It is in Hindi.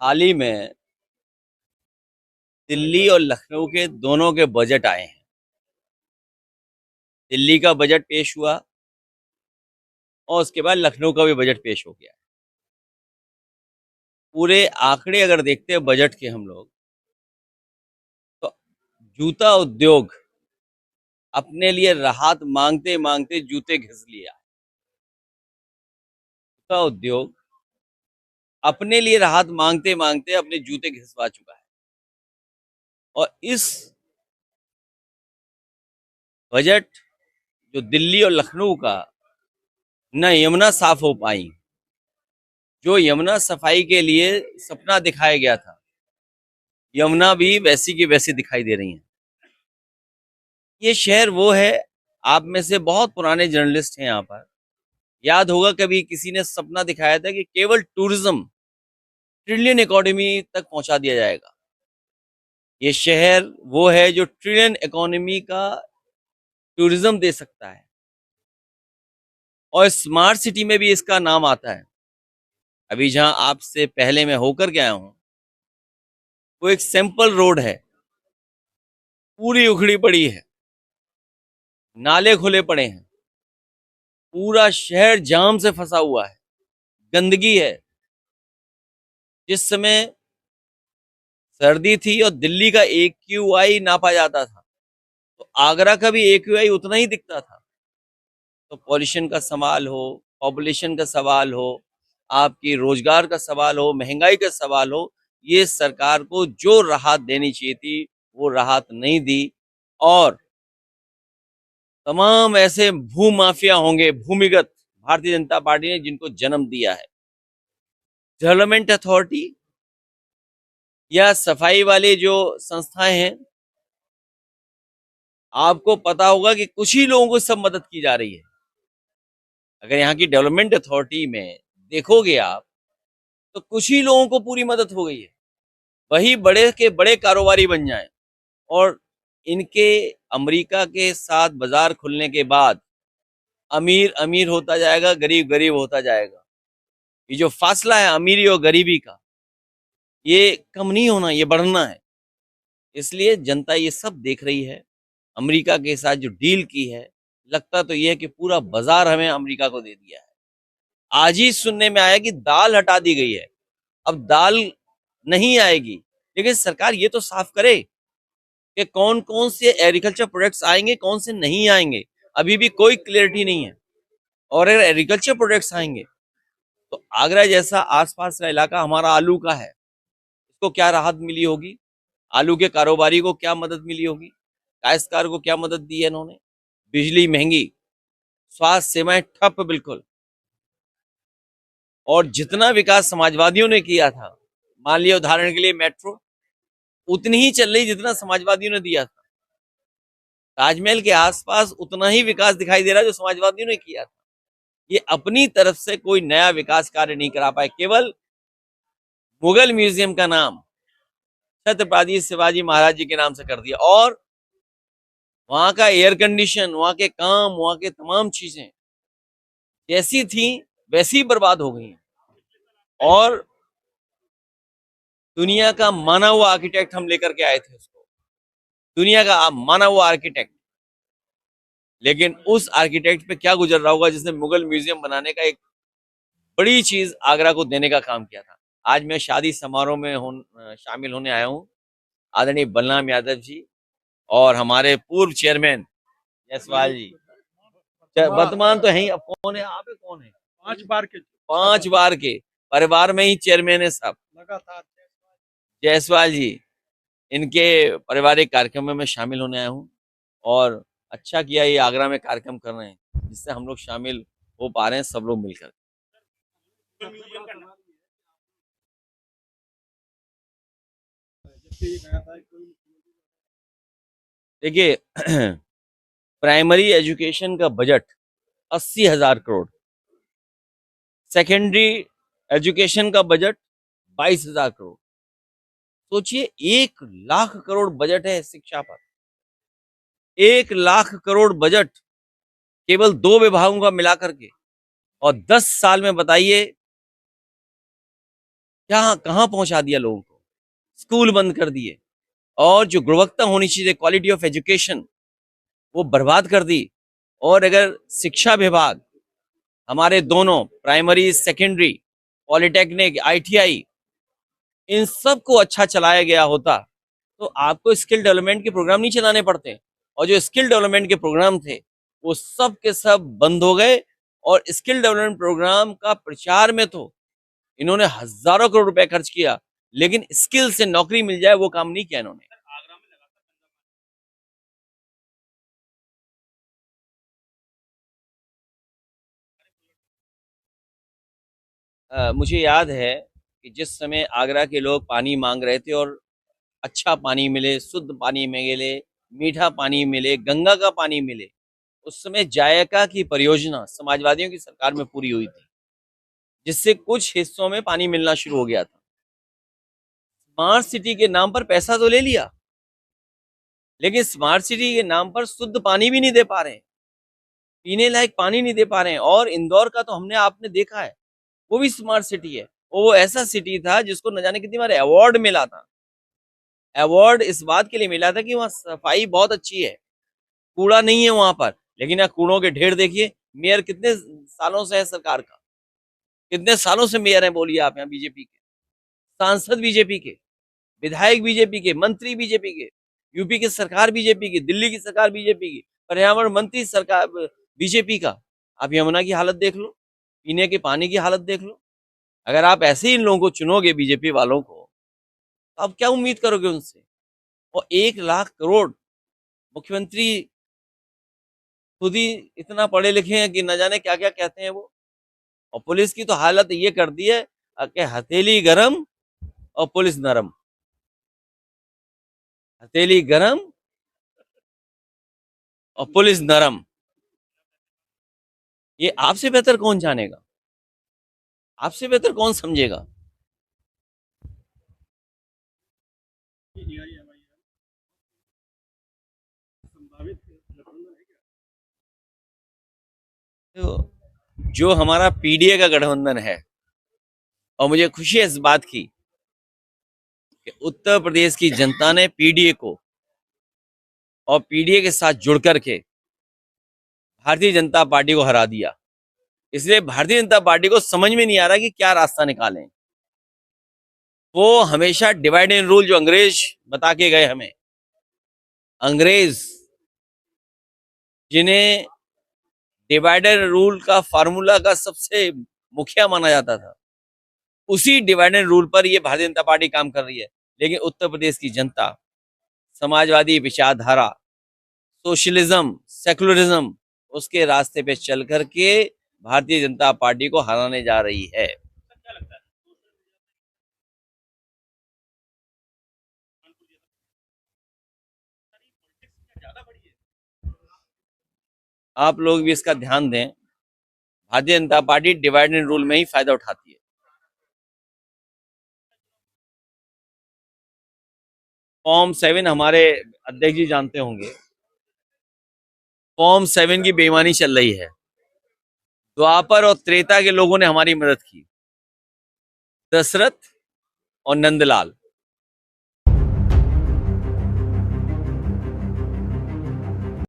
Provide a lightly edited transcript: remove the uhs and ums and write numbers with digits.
हाल ही में दिल्ली और लखनऊ के दोनों के बजट आए हैं। दिल्ली का बजट पेश हुआ और उसके बाद लखनऊ का भी बजट पेश हो गया। पूरे आंकड़े अगर देखते हैं बजट के हम लोग, तो जूता उद्योग अपने लिए राहत मांगते मांगते जूते घिस लिया। जूता उद्योग अपने लिए राहत मांगते मांगते अपने जूते घिसवा चुका है। और इस बजट जो दिल्ली और लखनऊ का, न यमुना साफ हो पाई। जो यमुना सफाई के लिए सपना दिखाया गया था, यमुना भी वैसी की वैसी दिखाई दे रही है। ये शहर वो है, आप में से बहुत पुराने जर्नलिस्ट हैं यहाँ पर, याद होगा कभी किसी ने सपना दिखाया था कि केवल टूरिज्म ट्रिलियन इकोनॉमी तक पहुंचा दिया जाएगा। ये शहर वो है जो ट्रिलियन इकोनॉमी का टूरिज्म दे सकता है, और स्मार्ट सिटी में भी इसका नाम आता है। अभी जहां आपसे पहले मैं होकर के आया हूं, वो एक सैंपल रोड है, पूरी उखड़ी पड़ी है, नाले खुले पड़े हैं, पूरा शहर जाम से फंसा हुआ है, गंदगी है। जिस समय सर्दी थी और दिल्ली का AQI नापा जाता था, तो आगरा का भी AQI उतना ही दिखता था। तो पॉल्यूशन का सवाल हो, पॉपुलेशन का सवाल हो, आपकी रोजगार का सवाल हो, महंगाई का सवाल हो, ये सरकार को जो राहत देनी चाहिए थी वो राहत नहीं दी। और तमाम ऐसे भू माफिया होंगे, भूमिगत, भारतीय जनता पार्टी ने जिनको जन्म दिया है। डेवलपमेंट अथॉरिटी या सफाई वाले जो संस्थाएं हैं, आपको पता होगा कि कुछ ही लोगों को सब मदद की जा रही है। अगर यहाँ की डेवलपमेंट अथॉरिटी में देखोगे आप, तो कुछ ही लोगों को पूरी मदद हो गई है। वही बड़े के बड़े कारोबारी बन जाएं, और इनके अमेरिका के साथ बाजार खुलने के बाद अमीर अमीर होता जाएगा, गरीब गरीब होता जाएगा। ये जो फासला है अमीरी और गरीबी का, ये कम नहीं होना, ये बढ़ना है। इसलिए जनता ये सब देख रही है। अमेरिका के साथ जो डील की है, लगता तो ये है कि पूरा बाजार हमें अमेरिका को दे दिया है। आज ही सुनने में आया कि दाल हटा दी गई है, अब दाल नहीं आएगी। लेकिन सरकार ये तो साफ करे कि कौन कौन से एग्रीकल्चर प्रोडक्ट्स आएंगे, कौन से नहीं आएंगे। अभी भी कोई क्लियरिटी नहीं है। और अगर एग्रीकल्चर प्रोडक्ट्स आएंगे, तो आगरा जैसा आसपास का इलाका हमारा आलू का है, इसको क्या राहत मिली होगी, आलू के कारोबारी को क्या मदद मिली होगी, काश्तकार को क्या मदद दी है इन्होंने। बिजली महंगी, स्वास्थ्य सेवाएं ठप बिल्कुल। और जितना विकास समाजवादियों ने किया था, मान लिया उदाहरण के लिए मेट्रो, उतनी ही चल रही जितना समाजवादियों ने दिया था। ताजमहल के आसपास उतना ही विकास दिखाई दे रहा है जो समाजवादियों ने किया था। ये अपनी तरफ से कोई नया विकास कार्य नहीं करा पाए। केवल मुगल म्यूजियम का नाम छत्रपति शिवाजी महाराज जी के नाम से कर दिया, और वहां का एयर कंडीशन, वहां के काम, वहां के तमाम चीजें जैसी थी वैसी ही बर्बाद हो गई हैं। और दुनिया का माना हुआ आर्किटेक्ट हम लेकर के आए थे उसको, दुनिया का माना हुआ आर्किटेक्ट, लेकिन उस आर्किटेक्ट पे क्या गुजर रहा होगा जिसने मुगल म्यूजियम बनाने का एक बड़ी चीज आगरा को देने का काम किया था। आज मैं शादी समारोह में शामिल होने आया हूँ। आदरणीय बलराम यादव जी और हमारे पूर्व चेयरमैन जायसवाल जी, वर्तमान तो है ही, अब कौन है, आप है कौन है, 5 बार के परिवार में ही चेयरमैन है साहब, लगातार जायसवाल जी। इनके पारिवारिक कार्यक्रम में मैं शामिल होने आया हूँ, और अच्छा किया ये आगरा में कार्यक्रम कर रहे हैं, जिससे हम लोग शामिल हो पा रहे हैं सब लोग मिलकर। देखिए प्राइमरी एजुकेशन का बजट 80,000 करोड़, सेकेंडरी एजुकेशन का बजट 22,000 करोड़। सोचिए 1 लाख करोड़ बजट है शिक्षा पर। 1 लाख करोड़ बजट केवल 2 विभागों का मिलाकर के। और 10 साल में बताइए क्या कहाँ पहुंचा दिया लोगों को, स्कूल बंद कर दिए, और जो गुणवत्ता होनी चाहिए, क्वालिटी ऑफ एजुकेशन, वो बर्बाद कर दी। और अगर शिक्षा विभाग हमारे दोनों प्राइमरी, सेकेंडरी, पॉलिटेक्निक, आईटीआई, इन सब को अच्छा चलाया गया होता तो आपको स्किल डेवलपमेंट के प्रोग्राम नहीं चलाने पड़ते। और जो स्किल डेवलपमेंट के प्रोग्राम थे वो सब के सब बंद हो गए। और स्किल डेवलपमेंट प्रोग्राम का प्रचार में तो इन्होंने हजारों करोड़ रुपए खर्च किया, लेकिन स्किल से नौकरी मिल जाए वो काम नहीं किया इन्होंने। मुझे याद है कि जिस समय आगरा के लोग पानी मांग रहे थे और अच्छा पानी मिले, शुद्ध पानी मिले, मीठा पानी मिले, गंगा का पानी मिले, उस समय जायका की परियोजना समाजवादियों की सरकार में पूरी हुई थी, जिससे कुछ हिस्सों में पानी मिलना शुरू हो गया था। स्मार्ट सिटी के नाम पर पैसा तो ले लिया, लेकिन स्मार्ट सिटी के नाम पर शुद्ध पानी भी नहीं दे पा रहे हैं, पीने लायक पानी नहीं दे पा रहे हैं। और इंदौर का तो हमने आपने देखा है, वो भी स्मार्ट सिटी है। वो ऐसा सिटी था जिसको न जाने कितनी बार अवार्ड मिला था। अवार्ड इस बात के लिए मिला था कि वहाँ सफाई बहुत अच्छी है, कूड़ा नहीं है वहां पर। लेकिन यहाँ कूड़ों के ढेर देखिए। मेयर कितने सालों से है सरकार का, कितने सालों से मेयर है बोलिए आप यहाँ बीजेपी के, सांसद बीजेपी के, विधायक बीजेपी के, मंत्री बीजेपी के, यूपी की सरकार बीजेपी की, दिल्ली की सरकार बीजेपी की, पर्यावरण मंत्री सरकार बीजेपी का। आप यमुना की हालत देख लो, पीने के पानी की हालत देख लो। अगर आप ऐसे ही इन लोगों को चुनोगे बीजेपी वालों को, तो आप क्या उम्मीद करोगे उनसे। और 1 लाख करोड़, मुख्यमंत्री खुद ही इतना पढ़े लिखे हैं कि न जाने क्या क्या कहते हैं वो। और पुलिस की तो हालत ये कर दी है कि हथेली गरम और पुलिस नरम। हथेली गरम और पुलिस नरम। ये आपसे बेहतर कौन जानेगा, आपसे बेहतर कौन समझेगा। तो जो हमारा पीडीए का गठबंधन है, और मुझे खुशी है इस बात की कि उत्तर प्रदेश की जनता ने पीडीए को और पीडीए के साथ जुड़ करके भारतीय जनता पार्टी को हरा दिया। इसलिए भारतीय जनता पार्टी को समझ में नहीं आ रहा कि क्या रास्ता निकालें। वो हमेशा डिवाइड एंड रूल जो अंग्रेज बता के गए हमें, अंग्रेज जिन्हें डिवाइड एंड रूल का फार्मूला का सबसे मुखिया माना जाता था, उसी डिवाइड एंड रूल पर ये भारतीय जनता पार्टी काम कर रही है। लेकिन उत्तर प्रदेश की जनता समाजवादी विचारधारा, सोशलिज्म, सेकुलरिज्म, उसके रास्ते पे चल करके भारतीय जनता पार्टी को हराने जा रही है। आप लोग भी इसका ध्यान दें। Bharatiya Janata party divide and rule में ही फायदा उठाती है। फॉर्म 7 हमारे अध्यक्ष जी जानते होंगे, फॉर्म 7 की बेईमानी चल रही है। द्वापर और त्रेता के लोगों ने हमारी मदद की, दशरथ और नंदलाल।